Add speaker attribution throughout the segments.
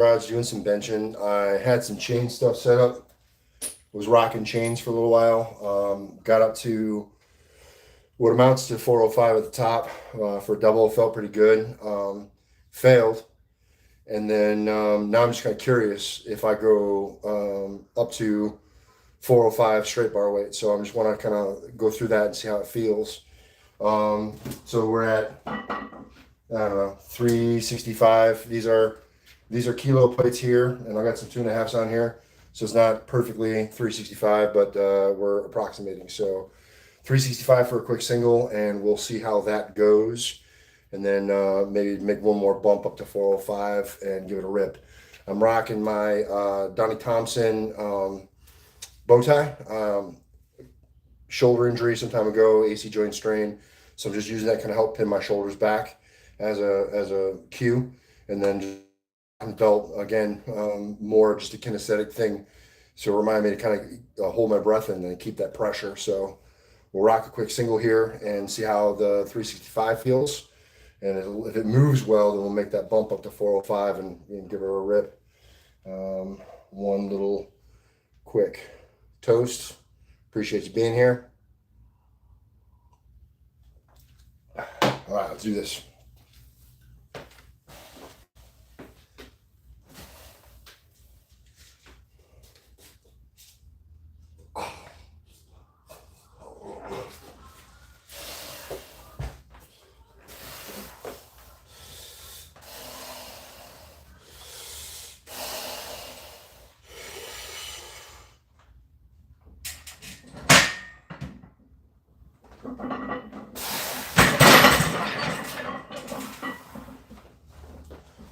Speaker 1: garage doing some benching. I had some chain stuff set up. Was rocking chains for a little while. Got up to what amounts to 405 at the top for a double. Felt pretty good. Failed, and then now I'm just kind of curious if I go up to 405 straight bar weight. So I just want to kind of go through that and see how it feels. So we're at I don't know 365. These are kilo plates here, and I got some 2.5s on here. So it's not perfectly 365, but we're approximating. So 365 for a quick single, and we'll see how that goes. And then maybe make one more bump up to 405 and give it a rip. I'm rocking my Donnie Thompson bow tie. Shoulder injury some time ago, AC joint strain. So I'm just using that kind of help pin my shoulders back as a cue, and then just belt again, more just a kinesthetic thing. So remind me to kind of hold my breath and keep that pressure. So we'll rock a quick single here and see how the 365 feels. And if it moves well, then we'll make that bump up to 405 and give her a rip. One little quick toast. Appreciate you being here. All right, let's do this.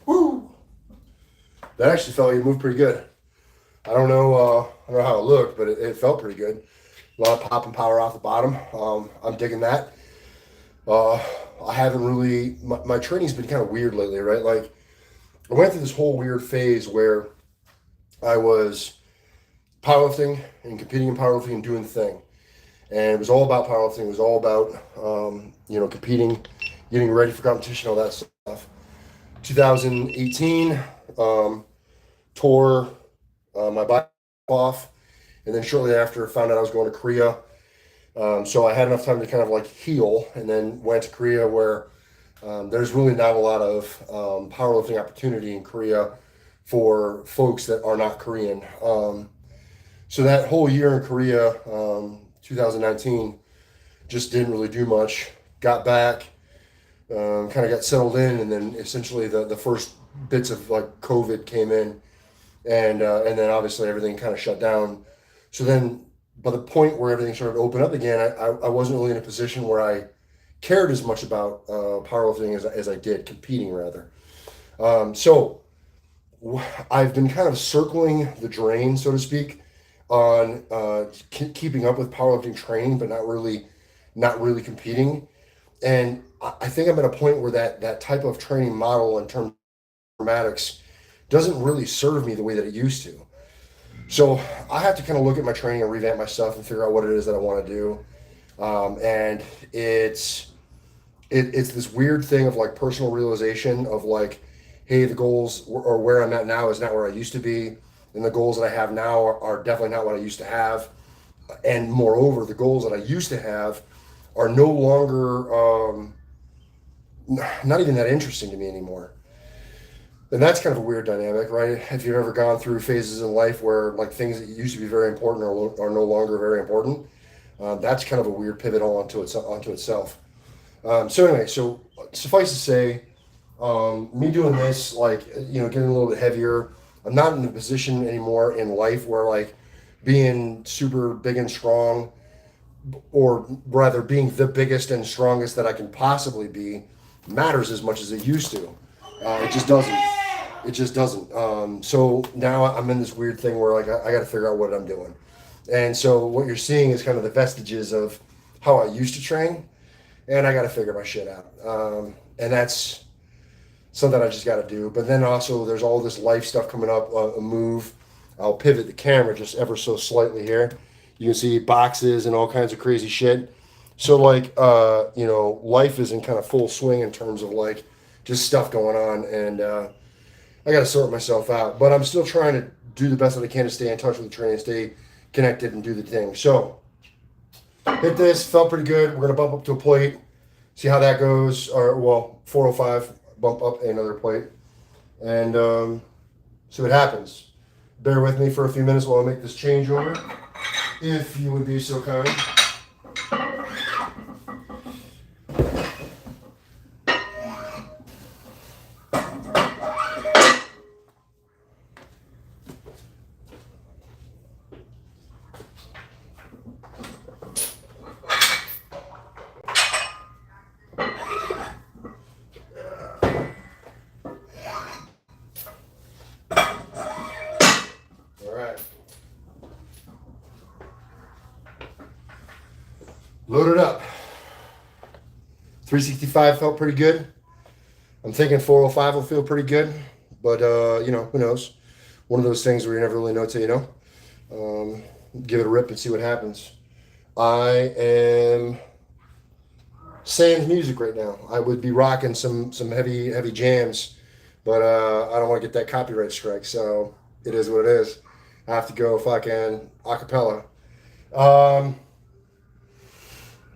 Speaker 1: Woo! That actually felt like it moved pretty good. I don't know how it looked, but it felt pretty good. A lot of pop and power off the bottom. I'm digging that. Uh, I haven't really, my training's been kind of weird lately, right? Like, I went through this whole weird phase where I was powerlifting and competing in powerlifting and doing the thing. And it was all about powerlifting. It was all about, competing, getting ready for competition, all that stuff. 2018, tore my bike off. And then shortly after, found out I was going to Korea. So I had enough time to kind of like heal, and then went to Korea where there's really not a lot of powerlifting opportunity in Korea for folks that are not Korean. So that whole year in Korea, 2019, just didn't really do much. Got back, kind of got settled in, and then essentially the first bits of like COVID came in, and then obviously everything kind of shut down. So then by the point where everything started to open up again, I wasn't really in a position where I cared as much about powerlifting as I did competing, rather. So I've been kind of circling the drain, so to speak, on keeping up with powerlifting training, but not really competing. And I think I'm at a point where that type of training model in terms of informatics doesn't really serve me the way that it used to. So I have to kind of look at my training and revamp my stuff and figure out what it is that I want to do. And it's this weird thing of like personal realization of like, hey, the goals or where I'm at now is not where I used to be, and the goals that I have now are definitely not what I used to have. And moreover, the goals that I used to have are no longer not even that interesting to me anymore. And that's kind of a weird dynamic, right? If you've ever gone through phases in life where like things that used to be very important are no longer very important, that's kind of a weird pivot onto itself. So anyway, so suffice to say, me doing this, like, getting a little bit heavier. I'm not in the position anymore in life where like being super big and strong, or rather being the biggest and strongest that I can possibly be, matters as much as it used to. It just doesn't. It just doesn't. So now I'm in this weird thing where like I got to figure out what I'm doing. And so what you're seeing is kind of the vestiges of how I used to train, and I got to figure my shit out. And that's something I just got to do. But then also there's all this life stuff coming up. A move. I'll pivot the camera just ever so slightly here. You can see boxes and all kinds of crazy shit. So like, life is in kind of full swing in terms of like just stuff going on, and I got to sort myself out. But I'm still trying to do the best that I can to stay in touch with the training, stay connected, and do the thing. So hit this, felt pretty good. We're gonna bump up to a plate, see how that goes. Or well, 405, bump up another plate, and see what happens. Bear with me for a few minutes while I make this changeover, if you would be so kind. Loaded up. 365 felt pretty good. I'm thinking 405 will feel pretty good, but you know, who knows? One of those things where you never really know till you know. Give it a rip and see what happens. I am sans music right now. I would be rocking some heavy jams, but I don't want to get that copyright strike, so it is what it is. I have to go fucking acapella.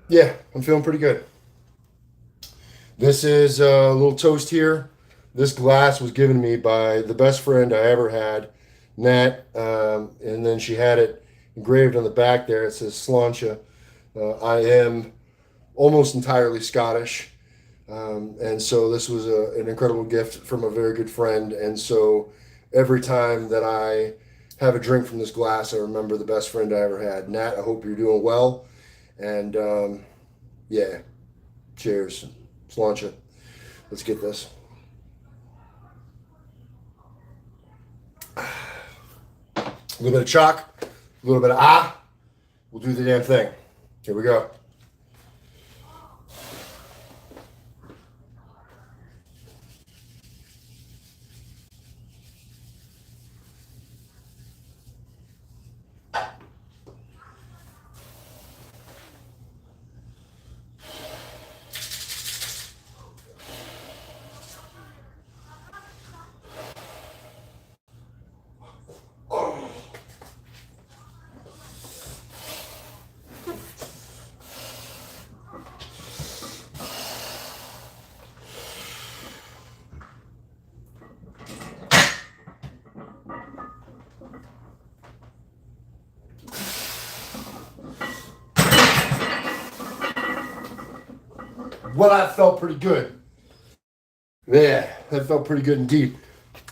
Speaker 1: Yeah, I'm feeling pretty good. This is a little toast here. This glass was given me by the best friend I ever had, Nat, and then she had it engraved on the back there. It says Sláinte. I am almost entirely Scottish, and so this was an incredible gift from a very good friend. And so every time that I have a drink from this glass, I remember the best friend I ever had. Nat, I hope you're doing well. And yeah, cheers. Sláinte. Let's get this. A little bit of chalk, a little bit of we'll do the damn thing. Here we go. Well, that felt pretty good. Yeah, that felt pretty good indeed.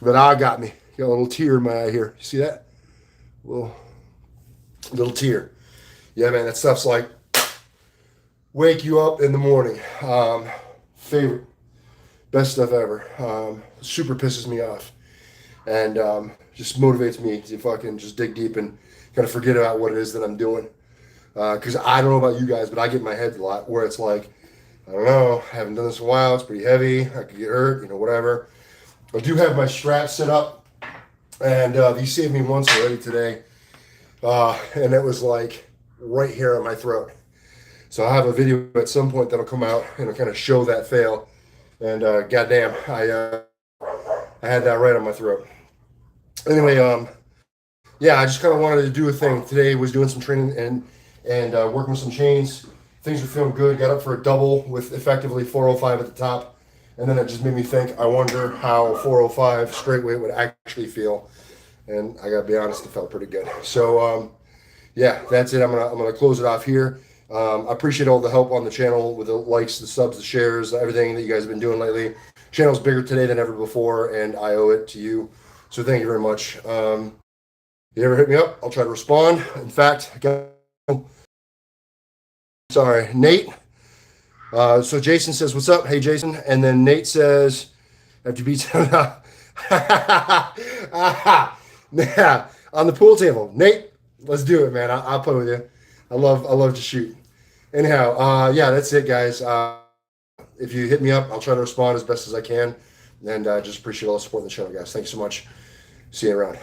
Speaker 1: That eye got me. Got a little tear in my eye here. You see that? Little tear. Yeah, man, that stuff's like wake you up in the morning. Favorite. Best stuff ever. Super pisses me off. And just motivates me to fucking just dig deep and kind of forget about what it is that I'm doing. Because I don't know about you guys, but I get in my head a lot where it's like, I don't know, I haven't done this in a while, it's pretty heavy, I could get hurt, you know, whatever. I do have my straps set up, and these saved me once already today. And it was like right here on my throat. So I have a video at some point that'll come out and it'll kind of show that fail. And goddamn, I had that right on my throat. Anyway, yeah, I just kind of wanted to do a thing. Today was doing some training and working with some chains. Things were feeling good. Got up for a double with effectively 405 at the top. And then it just made me think, I wonder how 405 straight weight would actually feel. And I gotta be honest, it felt pretty good. So yeah, that's it. I'm gonna close it off here. I appreciate all the help on the channel with the likes, the subs, the shares, everything that you guys have been doing lately. Channel's bigger today than ever before, and I owe it to you. So thank you very much. If you ever hit me up, I'll try to respond. In fact, sorry, Nate. So Jason says, "What's up?" Hey, Jason. And then Nate says, after beats yeah, on the pool table. Nate, let's do it, man. I'll play with you. I love to shoot. Anyhow, yeah, that's it, guys. If you hit me up, I'll try to respond as best as I can. And just appreciate all the support in the channel, guys. Thanks so much. See you around.